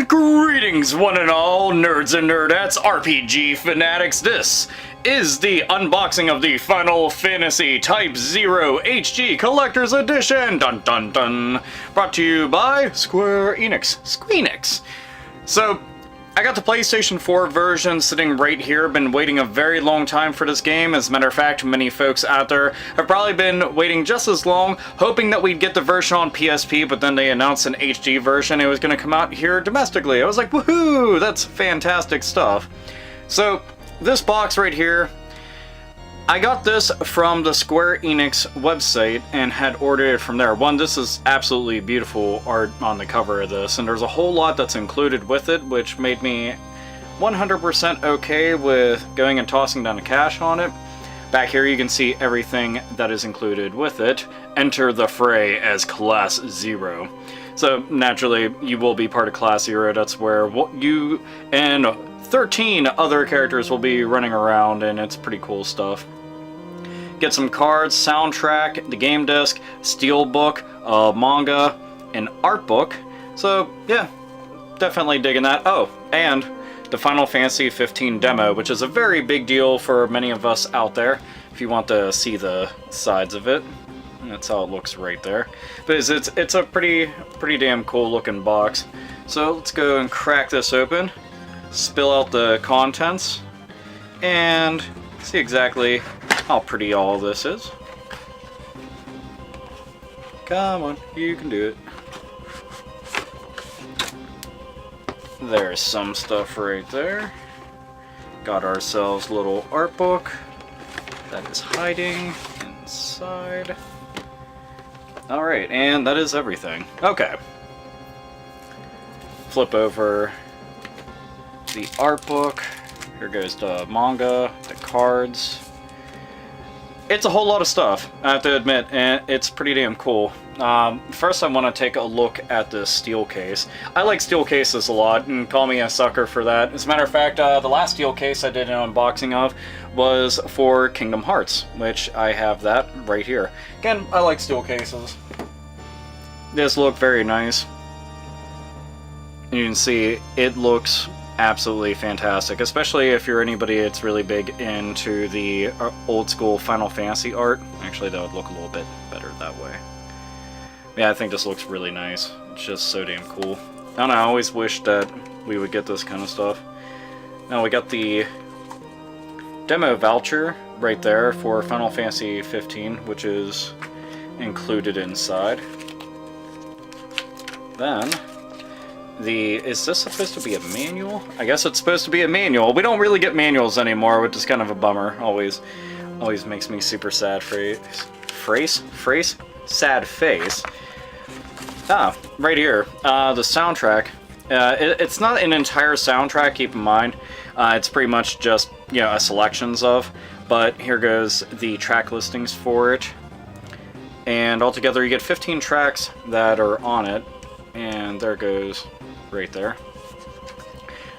Greetings, one and all, nerds and nerdettes, RPG fanatics. This is the unboxing of the Final Fantasy Type 0 HD Collector's Edition. Dun dun dun. Brought to you by Square Enix. Squeenix. So, I got the PlayStation 4 version sitting right here. Been waiting a very long time for this game. As a matter of fact, many folks out there have probably been waiting just as long, hoping that we'd get the version on PSP, but then they announced an HD version. It was going to come out here domestically. I was like, woohoo! That's fantastic stuff. So, this box right here, I got this from the Square Enix website and had ordered it from there. One, this is absolutely beautiful art on the cover of this, and there's a whole lot that's included with it, which made me 100% okay with going and tossing down the cash on it. Back here you can see everything that is included with it. Enter the fray as Class 0. So naturally, you will be part of Class 0. That's where you and 13 other characters will be running around, and it's pretty cool stuff. Get some cards, soundtrack, the game disc, steelbook, manga, an art book. So yeah, definitely digging that. Oh, and the Final Fantasy 15 demo, which is a very big deal for many of us out there. If you want to see the sides of it, that's how it looks right there. But it's a pretty damn cool looking box. So let's go and crack this open, spill out the contents, and see exactly how pretty all this is. Come on, you can do it. There's some stuff right there. Got ourselves a little art book that is hiding inside. Alright, and that is everything. Okay. Flip over the art book. Here goes the manga, the cards. It's a whole lot of stuff, I have to admit, and it's pretty damn cool. First I want to take a look at the steel case. I like steel cases a lot, and call me a sucker for that. As a matter of fact, the last steel case I did an unboxing of was for Kingdom Hearts, which I have that right here. Again, I like steel cases. This look very nice. You can see it looks absolutely fantastic, especially if you're anybody that's really big into the old school Final Fantasy art. Actually, that would look a little bit better that way. Yeah, I think this looks really nice. It's just so damn cool. I don't know, I always wish that we would get this kind of stuff. Now we got the demo voucher right there for Final Fantasy 15, which is included inside. Then is this supposed to be a manual? I guess it's supposed to be a manual. We don't really get manuals anymore, which is kind of a bummer. Always makes me super sad. Sad face. Ah, right here. The soundtrack. It's not an entire soundtrack, keep in mind. It's pretty much just, a selections of. But here goes the track listings for it. And altogether you get 15 tracks that are on it. And there goes right there.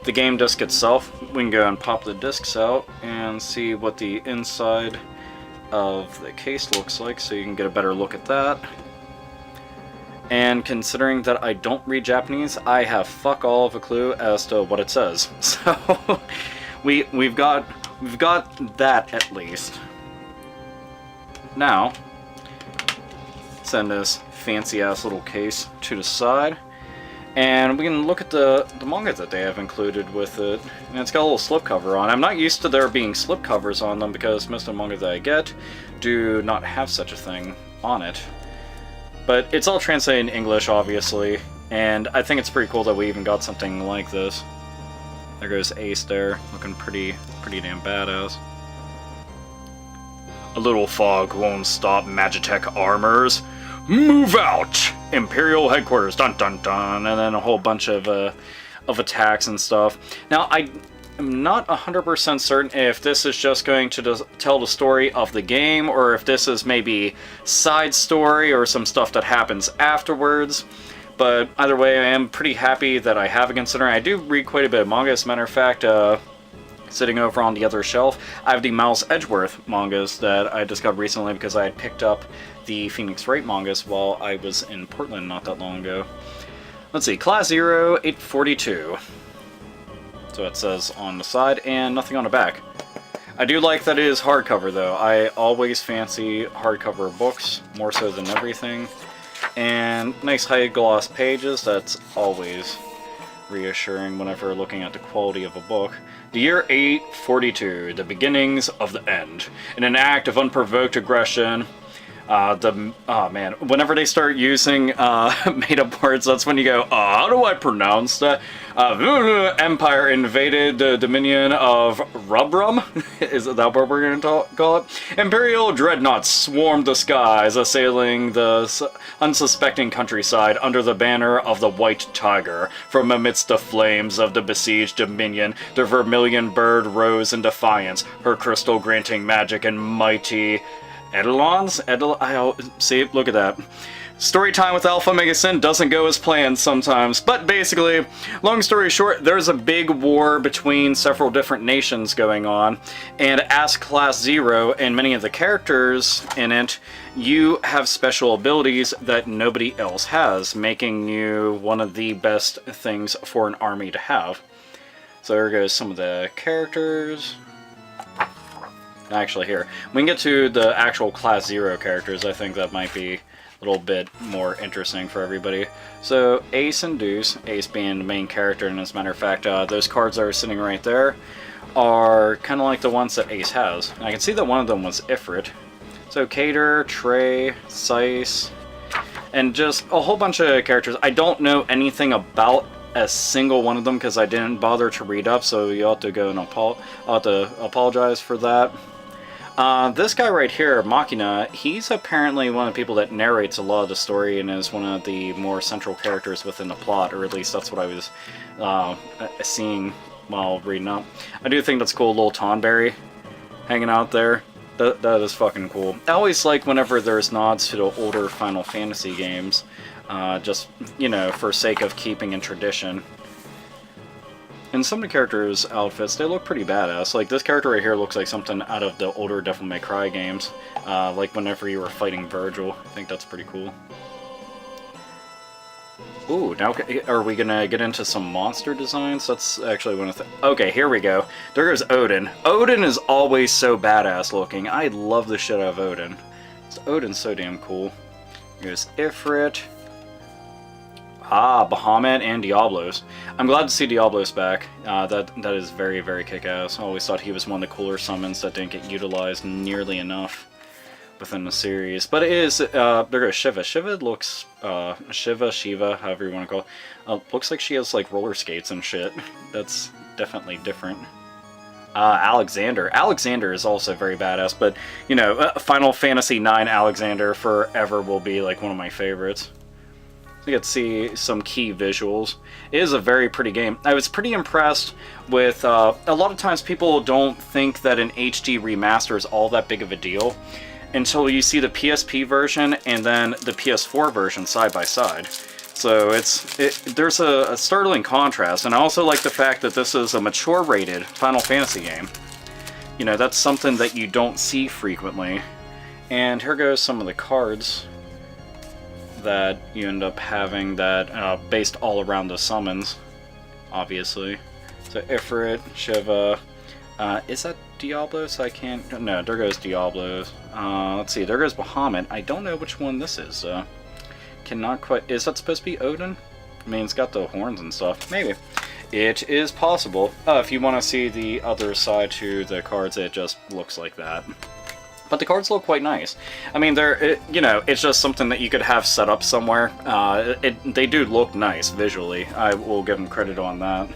The game disc itself, we can go and pop the discs out and see what the inside of the case looks like, so you can get a better look at that. And considering that I don't read Japanese, I have fuck all of a clue as to what it says. So we've got that at least. Now, send this fancy ass little case to the side. And we can look at the manga that they have included with it. And it's got a little slipcover on. I'm not used to there being slipcovers on them because most of the manga that I get do not have such a thing on it. But it's all translated in English, obviously. And I think it's pretty cool that we even got something like this. There goes Ace there, looking pretty damn badass. A little fog won't stop Magitech armors. Move out! Imperial headquarters, dun dun dun, and then a whole bunch of attacks and stuff. Now, I am not 100% certain if this is just going to tell the story of the game, or if this is maybe side story or some stuff that happens afterwards. But either way, I am pretty happy that I have it, considering I do read quite a bit of manga. As a matter of fact, sitting over on the other shelf, I have the Miles Edgeworth mangas that I discovered recently because I had picked up the Phoenix Wright mangas while I was in Portland not that long ago. Let's see, Class 0, 842. So it says on the side, and nothing on the back. I do like that it is hardcover, though. I always fancy hardcover books, more so than everything. And nice high gloss pages, that's always reassuring whenever looking at the quality of a book. The year 842, the beginnings of the end. In an act of unprovoked aggression, whenever they start using made-up words, that's when you go, how do I pronounce that? Empire invaded the dominion of Rubrum? Is that what we're going to call it? Imperial dreadnoughts swarmed the skies, assailing the unsuspecting countryside under the banner of the White Tiger. From amidst the flames of the besieged dominion, the vermilion bird rose in defiance, her crystal granting magic and mighty Eidolons? See, look at that. Story time with Alpha Omega Sin doesn't go as planned sometimes, but basically, long story short, there's a big war between several different nations going on, and as Class 0 and many of the characters in it, you have special abilities that nobody else has, making you one of the best things for an army to have. So there goes some of the characters. Actually, here, we can get to the actual Class 0 characters. I think that might be a little bit more interesting for everybody. So, Ace and Deuce, Ace being the main character, and as a matter of fact, those cards that are sitting right there are kind of like the ones that Ace has. And I can see that one of them was Ifrit. So, Cater, Trey, Sice, and just a whole bunch of characters. I don't know anything about a single one of them because I didn't bother to read up, so you have to go and I'll have to apologize for that. This guy right here, Machina, he's apparently one of the people that narrates a lot of the story and is one of the more central characters within the plot, or at least that's what I was seeing while reading up. I do think that's cool, little Tonberry hanging out there. That is fucking cool. I always like whenever there's nods to the older Final Fantasy games, just, you know, for sake of keeping in tradition. And some of the characters' outfits, they look pretty badass. Like, this character right here looks like something out of the older Devil May Cry games. Like whenever you were fighting Virgil. I think that's pretty cool. Ooh, now are we gonna get into some monster designs? That's actually one of the... Okay, here we go. There goes Odin. Odin is always so badass looking. I love the shit out of Odin. Odin's so damn cool. Here's Ifrit. Ah, Bahamut and Diablos. I'm glad to see Diablos back. That is very, very kick-ass. I always thought he was one of the cooler summons that didn't get utilized nearly enough within the series. But it is, there goes Shiva. Shiva looks, Shiva, however you want to call it, looks like she has, like, roller skates and shit. That's definitely different. Alexander. Alexander is also very badass, but, you know, Final Fantasy IX Alexander forever will be, like, one of my favorites. You get to see some key visuals. It is a very pretty game. I was pretty impressed with, a lot of times people don't think that an HD remaster is all that big of a deal until you see the PSP version and then the PS4 version side by side. So there's a startling contrast, and I also like the fact that this is a mature rated Final Fantasy game. You know, that's something that you don't see frequently. And here goes some of the cards that you end up having that based all around the summons, obviously. So Ifrit, Shiva, is that Diablos? I can't, no, there goes Diablos. Let's see, there goes Bahamut. I don't know which one this is. Cannot quite, is that supposed to be Odin? I mean, it's got the horns and stuff. Maybe. It is possible. If you want to see the other side to the cards, it just looks like that. But the cards look quite nice. I mean, you know, it's just something that you could have set up somewhere. They do look nice visually. I will give them credit on that.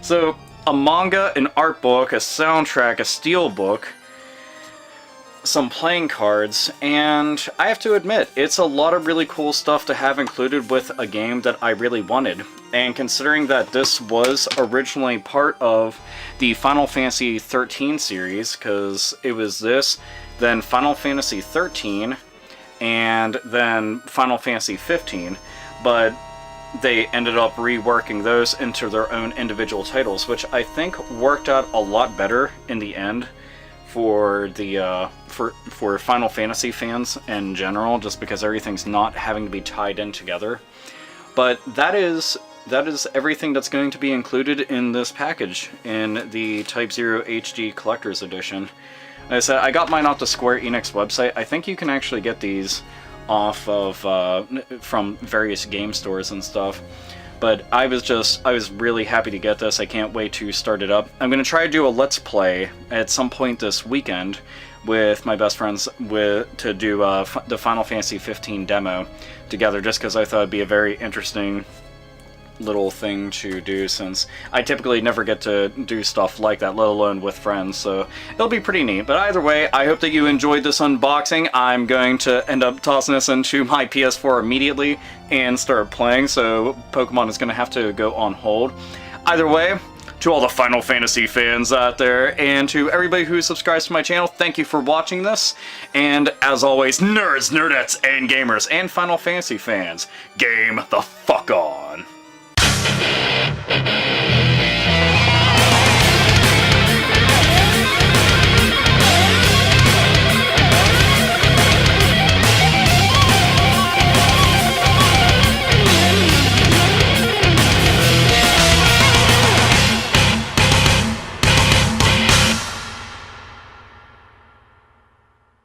So, a manga, an art book, a soundtrack, a steel book, some playing cards, and I have to admit, it's a lot of really cool stuff to have included with a game that I really wanted. And considering that this was originally part of the Final Fantasy XIII series, because it was this, then Final Fantasy XIII, and then Final Fantasy XV, but they ended up reworking those into their own individual titles, which I think worked out a lot better in the end for the for Final Fantasy fans in general, just because everything's not having to be tied in together. But that is that is everything that's going to be included in this package in the Type 0 HD Collector's Edition. Like I said, I got mine off the Square Enix website. I think you can actually get these off of from various game stores and stuff. But I was really happy to get this. I can't wait to start it up. I'm going to try to do a Let's Play at some point this weekend with my best friends to do the Final Fantasy 15 demo together, just because I thought it'd be a very interesting little thing to do, since I typically never get to do stuff like that, let alone with friends, so it'll be pretty neat. But either way, I hope that you enjoyed this unboxing. I'm going to end up tossing this into my PS4 immediately and start playing, so Pokemon is going to have to go on hold. Either way, to all the Final Fantasy fans out there, and to everybody who subscribes to my channel, thank you for watching this. And as always, nerds, nerdettes, and gamers, and Final Fantasy fans, game the fuck on.